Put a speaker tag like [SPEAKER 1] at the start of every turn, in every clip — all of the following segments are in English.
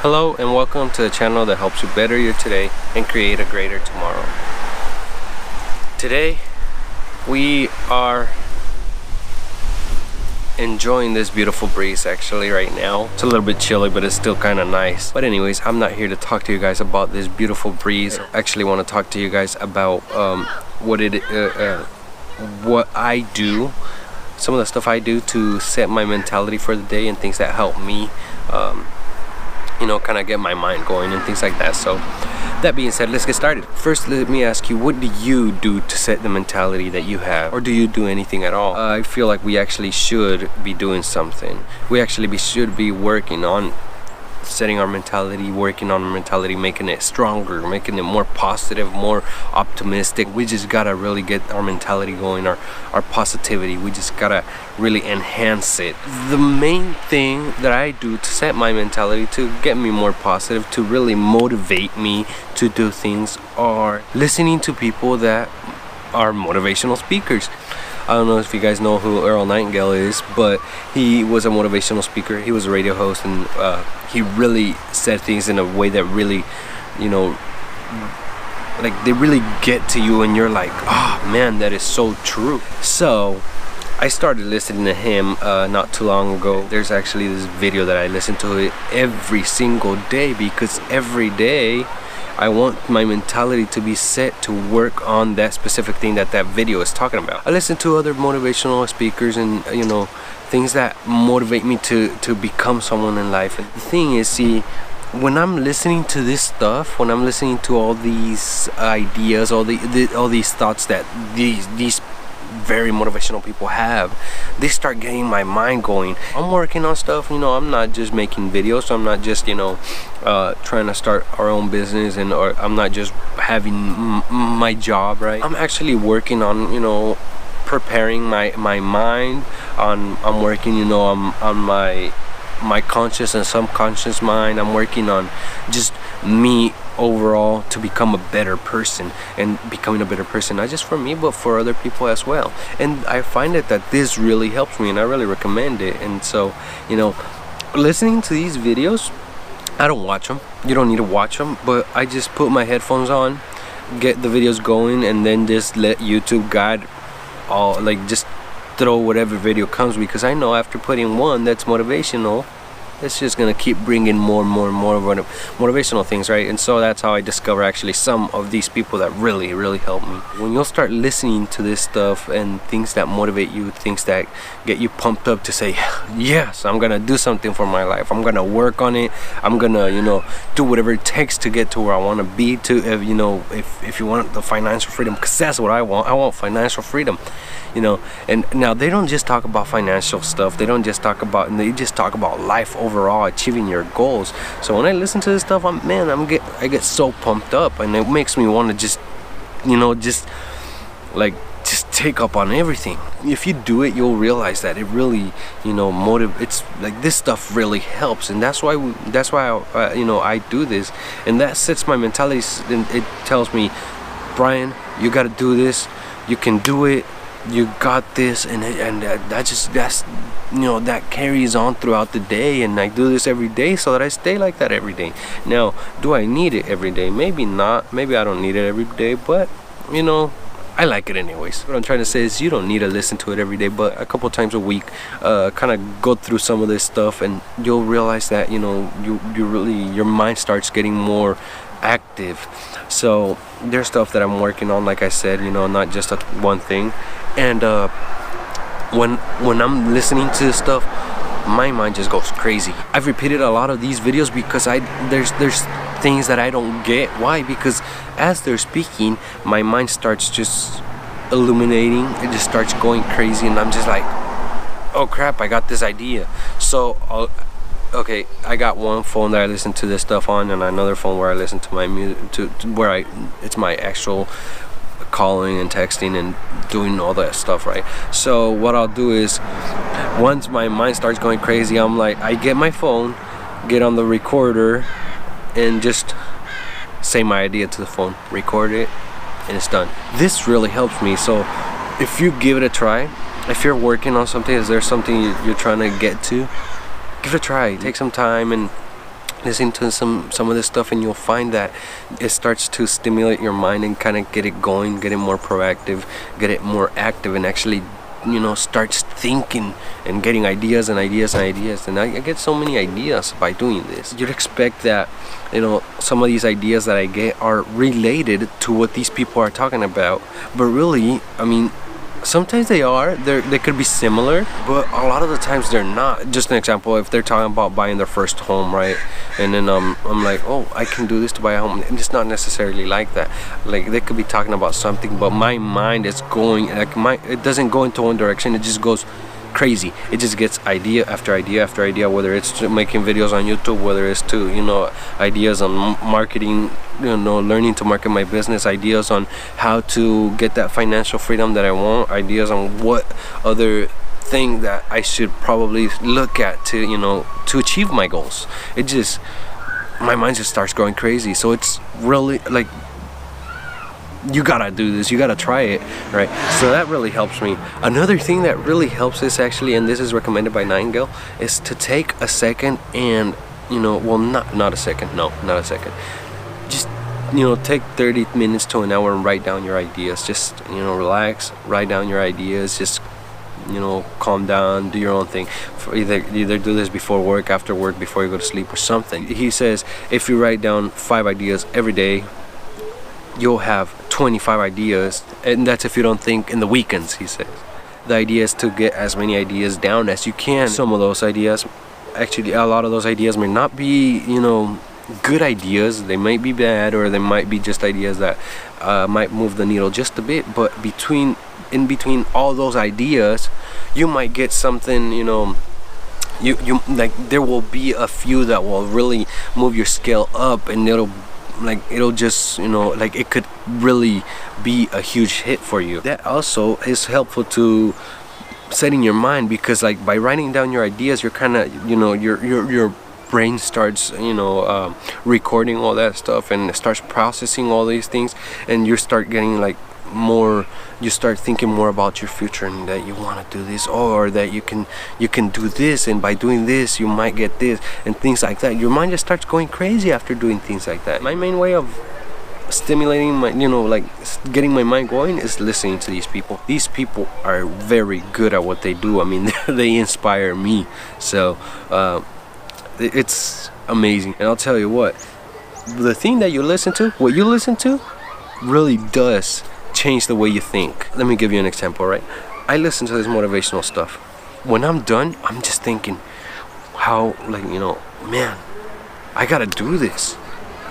[SPEAKER 1] Hello and welcome to the channel that helps you better your today and create a greater tomorrow. Today we are enjoying this beautiful breeze actually right now. It's a little bit chilly, but it's still kind of nice. But anyways, I'm not here to talk to you guys about this beautiful breeze. I actually want to talk to you guys about what I do, some of the stuff I do to set my mentality for the day and things that help me you know, kind of get my mind going and things like that. So that being said, let's get started. First, let me ask you, what do you do to set the mentality that you have, or do you do anything at all? I feel like we actually should be doing something. We actually should be working on setting our mentality, working on our mentality, making it stronger, making it more positive, more optimistic. We just gotta really get our mentality going, our positivity. We just gotta really enhance it. The main thing that I do to set my mentality, to get me more positive, to really motivate me to do things, are listening to people that are motivational speakers. I don't know if you guys know who Earl Nightingale is, but he was a motivational speaker. He was a radio host, and he really said things in a way that really, you know, like they really get to you, and you're like, oh man, that is so true. So I started listening to him not too long ago. There's actually this video that I listen to it every single day, because every day I want my mentality to be set to work on that specific thing that video is talking about. I listen to other motivational speakers and, you know, things that motivate me to become someone in life. And the thing is, see, when I'm listening to this stuff, when I'm listening to all these ideas, all these thoughts that these very motivational people have, they start getting my mind going. I'm working on stuff, you know. I'm not just making videos, so I'm not just, you know, trying to start our own business, and or I'm not just having my job, right? I'm actually working on, you know, preparing my mind. I'm working, you know, on my conscious and subconscious mind. I'm working on just me overall to become a better person, and becoming a better person not just for me but for other people as well. And I find that this really helps me, and I really recommend it. And so, you know, listening to these videos, I don't watch them. You don't need to watch them, but I just put my headphones on, get the videos going, and then just let YouTube guide all, like just throw whatever video comes, because I know after putting one that's motivational, it's just gonna keep bringing more and more motivational things, right? And so that's how I discover actually some of these people that really help me. When you'll start listening to this stuff and things that motivate you, things that get you pumped up to say, yes, I'm gonna do something for my life, I'm gonna work on it, I'm gonna, you know, do whatever it takes to get to where I want to be, to, you know, if you want the financial freedom, because that's what I want financial freedom, you know. And now they don't just talk about financial stuff, they don't just talk about, and they just talk about life overall, achieving your goals. So when I listen to this stuff, I get so pumped up, and it makes me want to just, you know, just take up on everything. If you do it, you'll realize that it really, you know, it's like this stuff really helps. And that's why you know, I do this, and that sets my mentality, and it tells me, Brian, you got to do this, you can do it, you got this. And that's you know, that carries on throughout the day, and I do this every day so that I stay like that every day. Now, do I need it every day? Maybe not. Maybe I don't need it every day, but, you know, I like it anyways. What I'm trying to say is, you don't need to listen to it every day, but a couple times a week, kind of go through some of this stuff, and you'll realize that, you know, you really, your mind starts getting more active. So there's stuff that I'm working on, like I said, you know, not just one thing. And when I'm listening to this stuff, my mind just goes crazy. I've repeated a lot of these videos because there's things that I don't get. Why? Because as they're speaking, my mind starts just illuminating. It just starts going crazy, and I'm just like, oh crap, I got this idea. So okay, I got one phone that I listen to this stuff on, and another phone where I listen to my music, to where it's my actual calling and texting and doing all that stuff, right? So what I'll do is, once my mind starts going crazy, I'm like, I get my phone, get on the recorder, and just say my idea to the phone, record it, and it's done. This really helps me. So if you give it a try, if you're working on something, is there something you're trying to get to, give it a try. Take some time and listen to some of this stuff, and you'll find that it starts to stimulate your mind and kind of get it going, get it more proactive, get it more active, and actually, you know, starts thinking and getting ideas and ideas and ideas. And I get so many ideas by doing this. You'd expect that, you know, some of these ideas that I get are related to what these people are talking about, but really, I mean, sometimes they are. They could be similar, but a lot of the times they're not. Just an example, if they're talking about buying their first home, right? And then I'm like, oh, I can do this to buy a home. And it's not necessarily like that. Like, they could be talking about something, but my mind is going, like, it doesn't go into one direction. It just goes crazy. It just gets idea after idea after idea, whether it's to making videos on YouTube, whether it's to, you know, ideas on marketing, you know, learning to market my business, ideas on how to get that financial freedom that I want, ideas on what other thing that I should probably look at to, you know, to achieve my goals. It just, my mind just starts going crazy. So it's really like, you gotta do this, you gotta try it, right? So that really helps me. Another thing that really helps is actually, and this is recommended by Nightingale, is to take a second and, you know, well, not a second, no, not a second. Just, you know, take 30 minutes to an hour and write down your ideas. Just, you know, relax, write down your ideas, just, you know, calm down, do your own thing. Either do this before work, after work, before you go to sleep, or something. He says if you write down 5 ideas every day, you'll have 25 ideas, and that's if you don't think in the weekends, he says. The idea is to get as many ideas down as you can. Some of those ideas, actually a lot of those ideas may not be, you know, good ideas. They might be bad, or they might be just ideas that might move the needle just a bit, but in between all those ideas, you might get something, you know, you like, there will be a few that will really move your scale up, and it'll just, you know, like, it could really be a huge hit for you. That also is helpful to setting your mind, because, like, by writing down your ideas, you're kind of, you know, your brain starts, you know, recording all that stuff, and it starts processing all these things, and you start getting, like, you start thinking more about your future, and that you want to do this, or that you can do this, and by doing this you might get this, and things like that. Your mind just starts going crazy after doing things like that. My main way of stimulating my, you know, like, getting my mind going is listening to these people. These people are very good at what they do. I mean, they inspire me. So it's amazing. And I'll tell you what, the thing that you listen to, what you listen to, really does change the way you think. Let me give you an example, right? I listen to this motivational stuff. When I'm done, I'm just thinking how, like, you know, man, I gotta do this.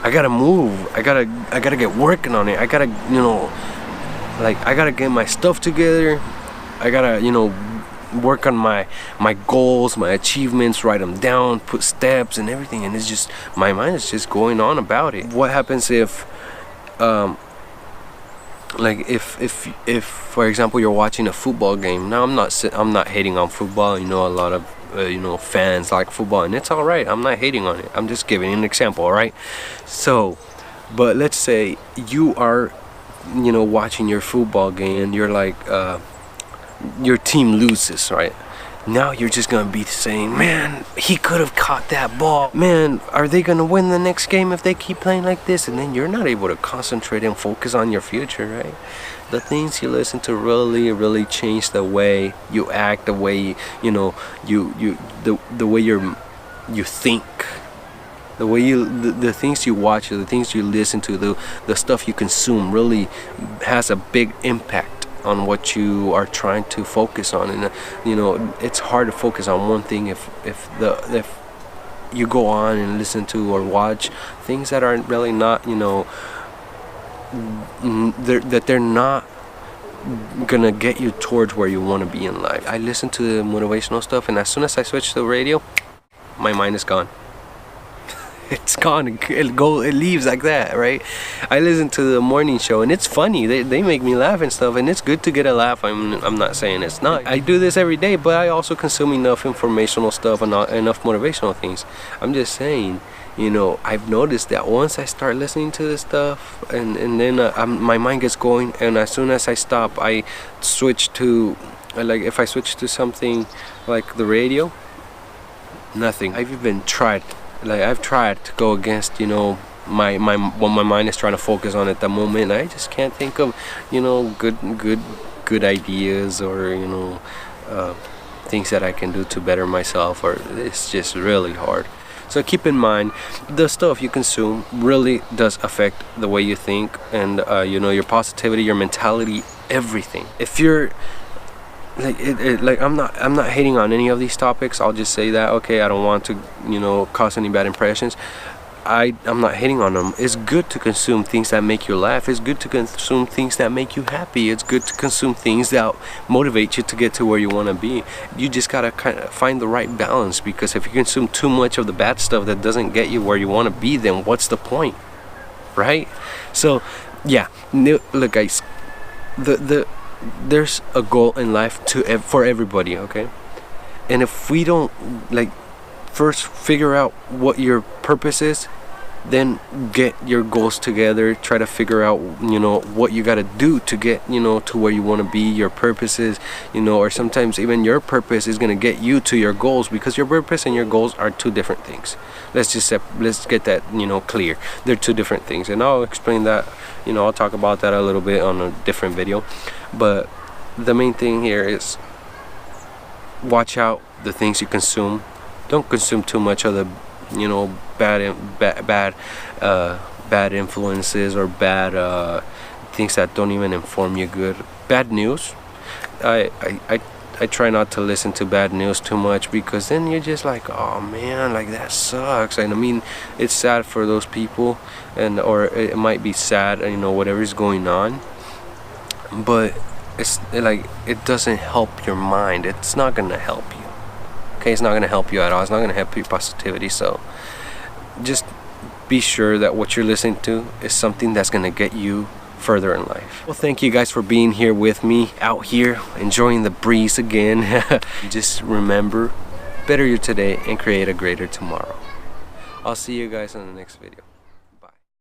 [SPEAKER 1] I gotta move. I gotta get working on it. I gotta, you know, like, I gotta get my stuff together. I gotta, you know, work on my goals, my achievements, write them down, put steps and everything, and it's just, my mind is just going on about it. What happens if like, if for example you're watching a football game. Now I'm not hating on football. You know, a lot of you know, fans like football, and it's all right. I'm not hating on it. I'm just giving an example, all right? So, but let's say you are, you know, watching your football game, and you're like, your team loses, right? Now you're just gonna be saying, man, he could have caught that ball. Man, are they gonna win the next game if they keep playing like this? And then you're not able to concentrate and focus on your future, right? The things you listen to really change the way you act, the way, you know, the way you think, the way the things you watch, the things you listen to, the stuff you consume really has a big impact on what you are trying to focus on. And you know, it's hard to focus on one thing if you go on and listen to or watch things that are really not, you know, they're not gonna get you towards where you want to be in life. I listen to the motivational stuff, and as soon as I switch to the radio, my mind is gone. It's gone. It leaves like that, right? I listen to the morning show, and it's funny. They make me laugh and stuff, and it's good to get a laugh. I'm not saying it's not. I do this every day, but I also consume enough informational stuff and not enough motivational things. I'm just saying, you know, I've noticed that once I start listening to this stuff, and then my mind gets going, and as soon as I stop, I switch to, like, if I switch to something like the radio, nothing. I've even tried like I've tried to go against, you know, my what my mind is trying to focus on at the moment. I just can't think of, you know, good ideas, or, you know, things that I can do to better myself, or it's just really hard. So keep in mind, the stuff you consume really does affect the way you think, and you know, your positivity, your mentality, everything. If you're like I'm not hating on any of these topics. I'll just say that, okay, I don't want to, you know, cause any bad impressions. I'm not hating on them. It's good to consume things that make you laugh. It's good to consume things that make you happy. It's good to consume things that motivate you to get to where you want to be. You just gotta kind of find the right balance, because if you consume too much of the bad stuff that doesn't get you where you want to be, then what's the point, right? So yeah, look guys, there's a goal in life for everybody, okay? And if we don't, like, first figure out what your purpose is, then get your goals together, try to figure out, you know, what you got to do to get, you know, to where you want to be. Your purpose is, you know, or sometimes even your purpose is going to get you to your goals, because your purpose and your goals are two different things. Let's get that, you know, clear. They're two different things, and I'll explain that, you know, I'll talk about that a little bit on a different video. But the main thing here is watch out the things you consume. Don't consume too much of the, you know, bad influences, or bad things that don't even inform you good. Bad news, I try not to listen to bad news too much, because then you're just like, oh man, like that sucks. And I mean, it's sad for those people, and or it might be sad, you know, whatever's going on, but it's like, it doesn't help your mind. It's not gonna help you. Okay, it's not gonna help you at all. It's not gonna help your positivity. So just be sure that what you're listening to is something that's gonna get you further in life. Well, thank you guys for being here with me out here, enjoying the breeze again. Just remember, better your today and create a greater tomorrow. I'll see you guys in the next video.